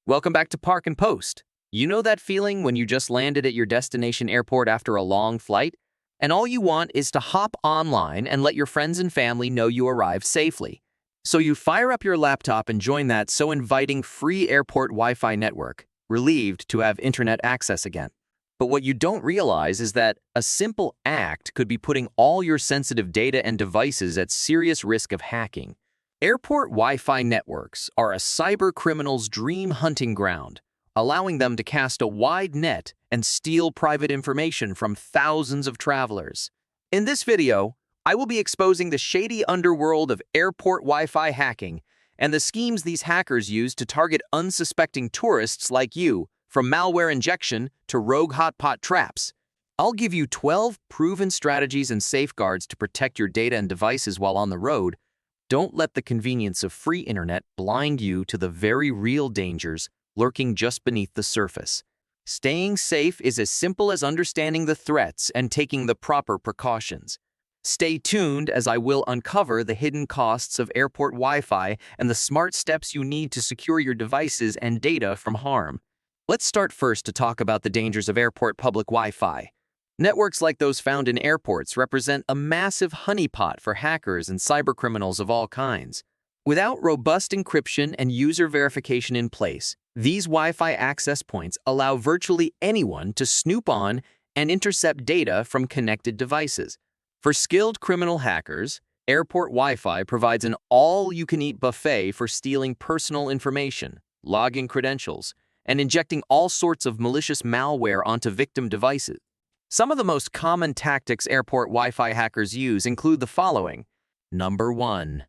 Welcome back to Park and Post. You know that feeling when you just landed at your destination airport after a long flight, and all you want is to hop online and let your friends and family know you arrived safely. So you fire up your laptop and join that so inviting free airport Wi-Fi network, relieved to have internet access again. But what you don't realize is that a simple act could be putting all your sensitive data and devices at serious risk of hacking. Airport Wi-Fi networks are a cyber criminal's dream hunting ground, allowing them to cast a wide net and steal private information from thousands of travelers. In this video, I will be exposing the shady underworld of airport Wi-Fi hacking and the schemes these hackers use to target unsuspecting tourists like you, from malware injection to rogue hotpot traps. I'll give you 12 proven strategies and safeguards to protect your data and devices while on the road. Don't let the convenience of free internet blind you to the very real dangers lurking just beneath the surface. Staying safe is as simple as understanding the threats and taking the proper precautions. Stay tuned as I will uncover the hidden costs of airport Wi-Fi and the smart steps you need to secure your devices and data from harm. Let's start first to talk about the dangers of airport public Wi-Fi. Networks like those found in airports represent a massive honeypot for hackers and cybercriminals of all kinds. Without robust encryption and user verification in place, these Wi-Fi access points allow virtually anyone to snoop on and intercept data from connected devices. For skilled criminal hackers, airport Wi-Fi provides an all-you-can-eat buffet for stealing personal information, login credentials, and injecting all sorts of malicious malware onto victim devices. Some of the most common tactics airport Wi-Fi hackers use include the following. Number 1.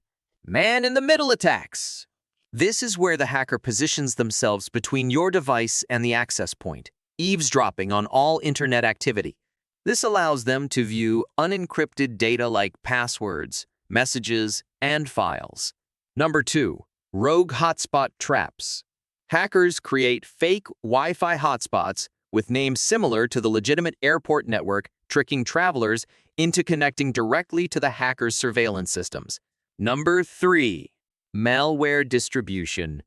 Man-in-the-middle attacks. This is where the hacker positions themselves between your device and the access point, eavesdropping on all internet activity. This allows them to view unencrypted data like passwords, messages, and files. Number 2. Rogue hotspot traps. Hackers create fake Wi-Fi hotspots with names similar to the legitimate airport network, tricking travelers into connecting directly to the hackers' surveillance systems. Number 3. Malware distribution.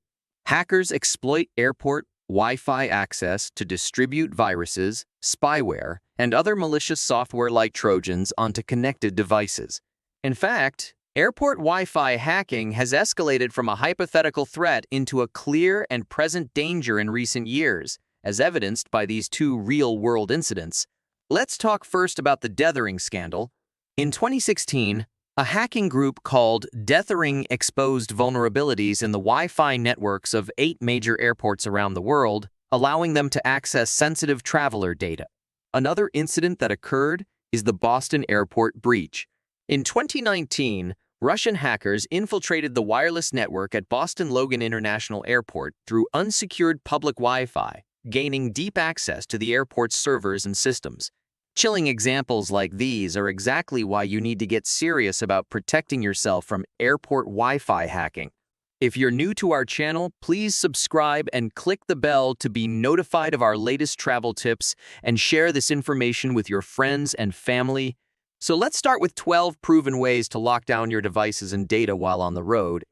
Hackers exploit airport Wi-Fi access to distribute viruses, spyware, and other malicious software like Trojans onto connected devices. In fact, airport Wi-Fi hacking has escalated from a hypothetical threat into a clear and present danger in recent years, as evidenced by these two real-world incidents. Let's talk first about the Dethering scandal. In 2016, a hacking group called Dethering exposed vulnerabilities in the Wi-Fi networks of 8 major airports around the world, allowing them to access sensitive traveler data. Another incident that occurred is the Boston airport breach. In 2019, Russian hackers infiltrated the wireless network at Boston Logan International Airport through unsecured public Wi-Fi, gaining deep access to the airport's servers and systems. Chilling examples like these are exactly why you need to get serious about protecting yourself from airport Wi-Fi hacking. If you're new to our channel, please subscribe and click the bell to be notified of our latest travel tips and share this information with your friends and family. So let's start with 12 proven ways to lock down your devices and data while on the road.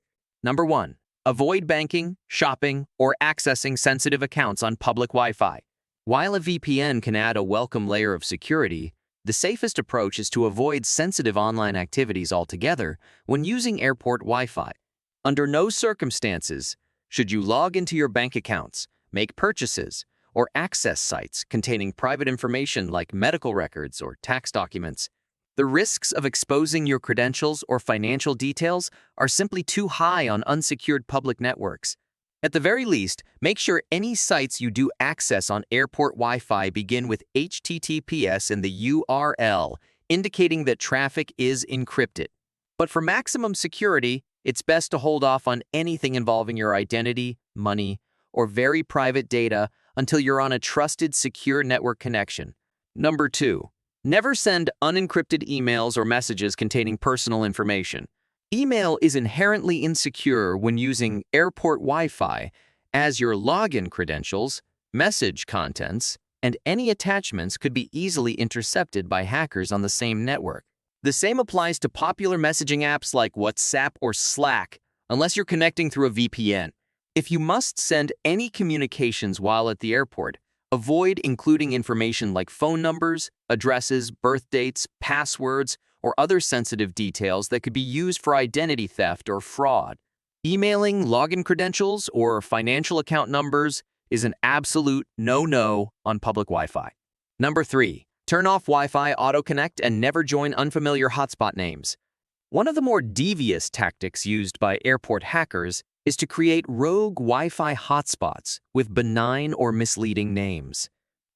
Number 1. Avoid banking, shopping, or accessing sensitive accounts on public Wi-Fi. While a VPN can add a welcome layer of security, the safest approach is to avoid sensitive online activities altogether when using airport Wi-Fi. Under no circumstances should you log into your bank accounts, make purchases, or access sites containing private information like medical records or tax documents. The risks of exposing your credentials or financial details are simply too high on unsecured public networks. At the very least, make sure any sites you do access on airport Wi-Fi begin with HTTPS in the URL, indicating that traffic is encrypted. But for maximum security, it's best to hold off on anything involving your identity, money, or very private data until you're on a trusted, secure network connection. Number 2. Never send unencrypted emails or messages containing personal information. Email is inherently insecure when using airport Wi-Fi, as your login credentials, message contents, and any attachments could be easily intercepted by hackers on the same network. The same applies to popular messaging apps like WhatsApp or Slack, unless you're connecting through a VPN. If you must send any communications while at the airport, avoid including information like phone numbers, addresses, birth dates, passwords, or other sensitive details that could be used for identity theft or fraud. Emailing login credentials or financial account numbers is an absolute no-no on public Wi-Fi. Number 3. Turn off Wi-Fi auto-connect and never join unfamiliar hotspot names. One of the more devious tactics used by airport hackers is to create rogue Wi-Fi hotspots with benign or misleading names.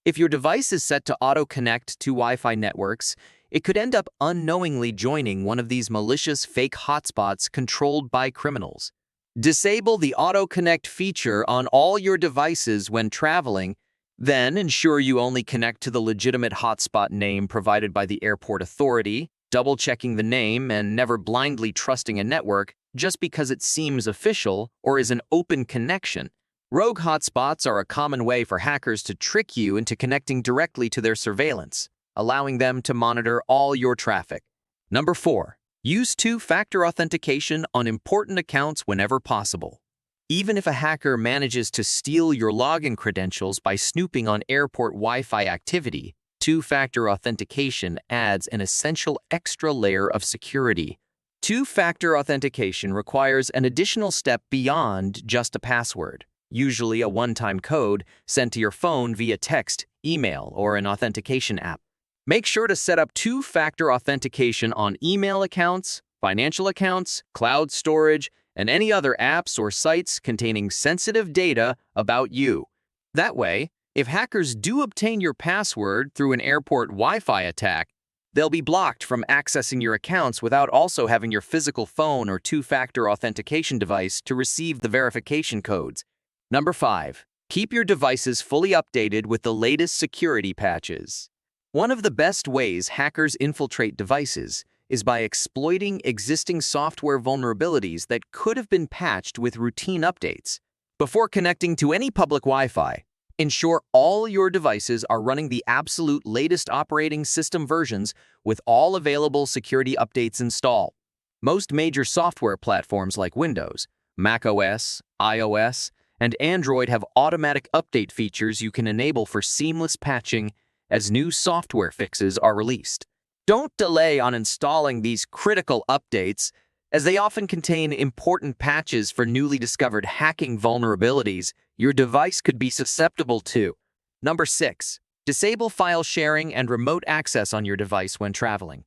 If your device is set to auto-connect to Wi-Fi networks, it could end up unknowingly joining one of these malicious fake hotspots controlled by criminals. Disable the auto-connect feature on all your devices when traveling, then ensure you only connect to the legitimate hotspot name provided by the airport authority, double-checking the name and never blindly trusting a network just because it seems official or is an open connection. Rogue hotspots are a common way for hackers to trick you into connecting directly to their surveillance, allowing them to monitor all your traffic. Number 4. Use two-factor authentication on important accounts whenever possible. Even if a hacker manages to steal your login credentials by snooping on airport Wi-Fi activity, two-factor authentication adds an essential extra layer of security. Two-factor authentication requires an additional step beyond just a password, usually a one-time code sent to your phone via text, email, or an authentication app. Make sure to set up two-factor authentication on email accounts, financial accounts, cloud storage, and any other apps or sites containing sensitive data about you. That way, if hackers do obtain your password through an airport Wi-Fi attack, they'll be blocked from accessing your accounts without also having your physical phone or two-factor authentication device to receive the verification codes. Number 5. Keep your devices fully updated with the latest security patches. One of the best ways hackers infiltrate devices is by exploiting existing software vulnerabilities that could have been patched with routine updates. Before connecting to any public Wi-Fi, ensure all your devices are running the absolute latest operating system versions with all available security updates installed. Most major software platforms like Windows, macOS, iOS, and Android have automatic update features you can enable for seamless patching as new software fixes are released. Don't delay on installing these critical updates, as they often contain important patches for newly discovered hacking vulnerabilities your device could be susceptible to. Number 6. Disable file sharing and remote access on your device when traveling.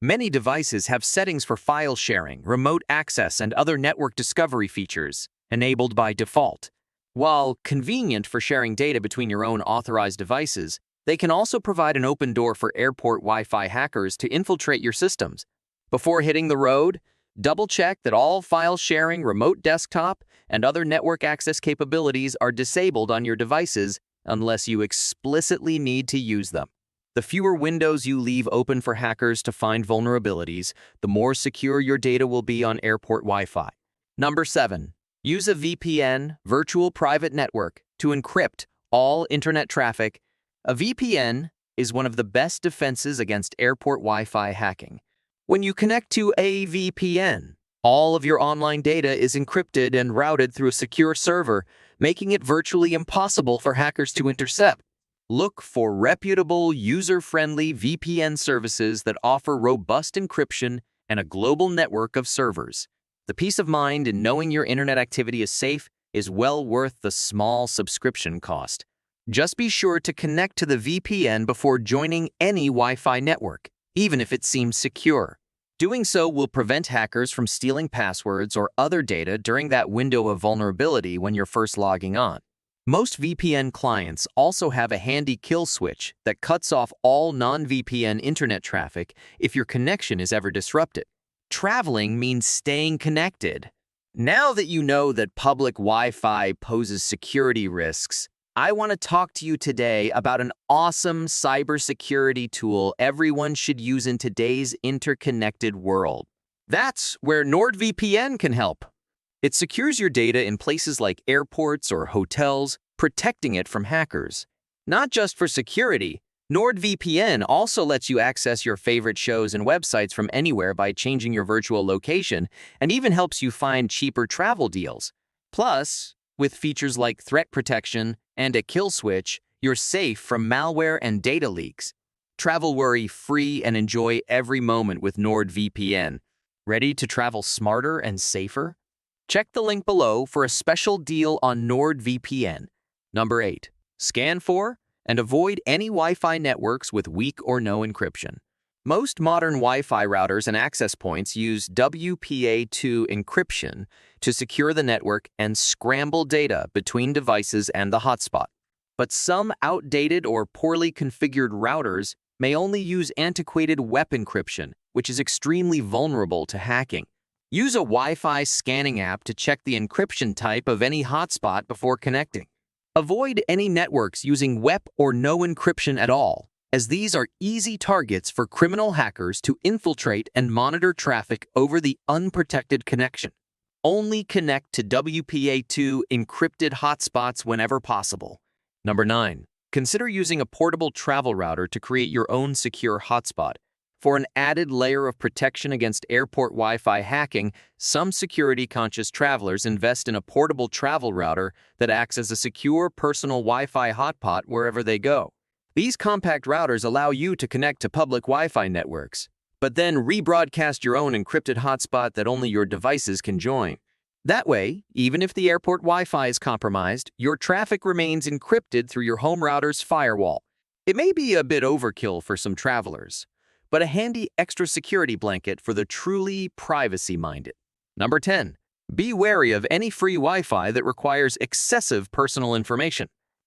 Many devices have settings for file sharing, remote access, and other network discovery features enabled by default. While convenient for sharing data between your own authorized devices, they can also provide an open door for airport Wi-Fi hackers to infiltrate your systems. Before hitting the road, double-check that all file sharing, remote desktop, and other network access capabilities are disabled on your devices unless you explicitly need to use them. The fewer windows you leave open for hackers to find vulnerabilities, the more secure your data will be on airport Wi-Fi. Number 7. Use a VPN, virtual private network, to encrypt all internet traffic. A VPN is one of the best defenses against airport Wi-Fi hacking. When you connect to a VPN, all of your online data is encrypted and routed through a secure server, making it virtually impossible for hackers to intercept. Look for reputable, user-friendly VPN services that offer robust encryption and a global network of servers. The peace of mind in knowing your internet activity is safe is well worth the small subscription cost. Just be sure to connect to the VPN before joining any Wi-Fi network, even if it seems secure. Doing so will prevent hackers from stealing passwords or other data during that window of vulnerability when you're first logging on. Most VPN clients also have a handy kill switch that cuts off all non-VPN internet traffic if your connection is ever disrupted. Traveling means staying connected. Now that you know that public Wi-Fi poses security risks, I want to talk to you today about an awesome cybersecurity tool everyone should use in today's interconnected world. That's where NordVPN can help. It secures your data in places like airports or hotels, protecting it from hackers. Not just for security, NordVPN also lets you access your favorite shows and websites from anywhere by changing your virtual location, and even helps you find cheaper travel deals. Plus, With features like threat protection and a kill switch, you're safe from malware and data leaks. Travel worry-free and enjoy every moment with NordVPN. Ready to travel smarter and safer? Check the link below for a special deal on NordVPN. Number 8. Scan for and avoid any Wi-Fi networks with weak or no encryption. Most modern Wi-Fi routers and access points use WPA2 encryption to secure the network and scramble data between devices and the hotspot. But some outdated or poorly configured routers may only use antiquated web encryption, which is extremely vulnerable to hacking. Use a Wi-Fi scanning app to check the encryption type of any hotspot before connecting. Avoid any networks using WEP or no encryption at all, as these are easy targets for criminal hackers to infiltrate and monitor traffic over the unprotected connection. Only connect to WPA2 encrypted hotspots whenever possible. Number 9. Consider using a portable travel router to create your own secure hotspot. For an added layer of protection against airport Wi-Fi hacking, some security-conscious travelers invest in a portable travel router that acts as a secure personal Wi-Fi hotspot wherever they go. These compact routers allow you to connect to public Wi-Fi networks, but then rebroadcast your own encrypted hotspot that only your devices can join. That way, even if the airport Wi-Fi is compromised, your traffic remains encrypted through your home router's firewall. It may be a bit overkill for some travelers, but a handy extra security blanket for the truly privacy-minded. Number 10. Be wary of any free Wi-Fi that requires excessive personal information.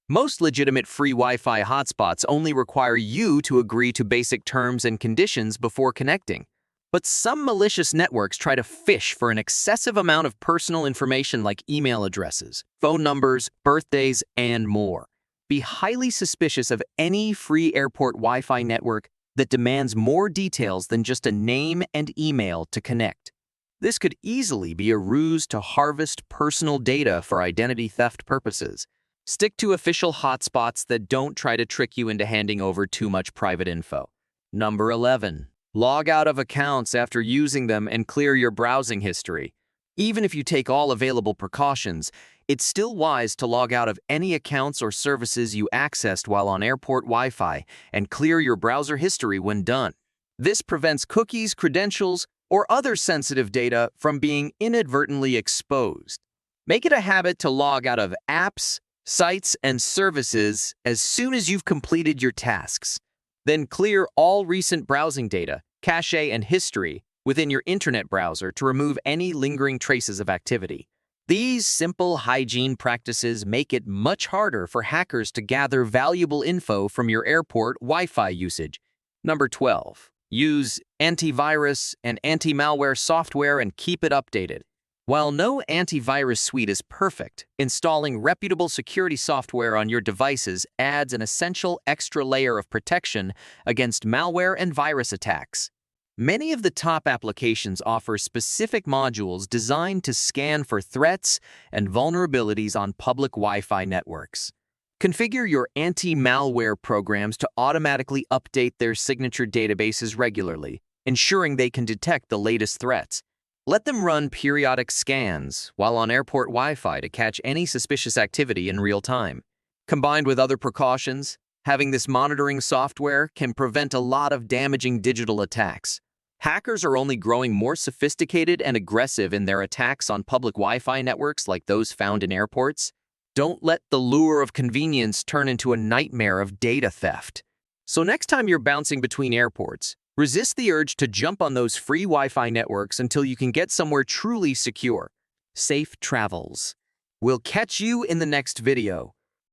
Most legitimate free Wi-Fi hotspots only require you to agree to basic terms and conditions before connecting. But some malicious networks try to fish for an excessive amount of personal information like email addresses, phone numbers, birthdays, and more. Be highly suspicious of any free airport Wi-Fi network that demands more details than just a name and email to connect. This could easily be a ruse to harvest personal data for identity theft purposes. Stick to official hotspots that don't try to trick you into handing over too much private info. Number 11. Log out of accounts after using them and clear your browsing history. Even if you take all available precautions, it's still wise to log out of any accounts or services you accessed while on airport Wi-Fi and clear your browser history when done. This prevents cookies, credentials, or other sensitive data from being inadvertently exposed. Make it a habit to log out of apps, sites, and services as soon as you've completed your tasks. Then clear all recent browsing data, cache, and history within your internet browser to remove any lingering traces of activity. These simple hygiene practices make it much harder for hackers to gather valuable info from your airport Wi-Fi usage. Number 12. Use antivirus and anti-malware software and keep it updated. While no antivirus suite is perfect, installing reputable security software on your devices adds an essential extra layer of protection against malware and virus attacks. Many of the top applications offer specific modules designed to scan for threats and vulnerabilities on public Wi-Fi networks. Configure your anti-malware programs to automatically update their signature databases regularly, ensuring they can detect the latest threats. Let them run periodic scans while on airport Wi-Fi to catch any suspicious activity in real time. Combined with other precautions, having this monitoring software can prevent a lot of damaging digital attacks. Hackers are only growing more sophisticated and aggressive in their attacks on public Wi-Fi networks like those found in airports. Don't let the lure of convenience turn into a nightmare of data theft. So next time you're bouncing between airports, resist the urge to jump on those free Wi-Fi networks until you can get somewhere truly secure. Safe travels. We'll catch you in the next video.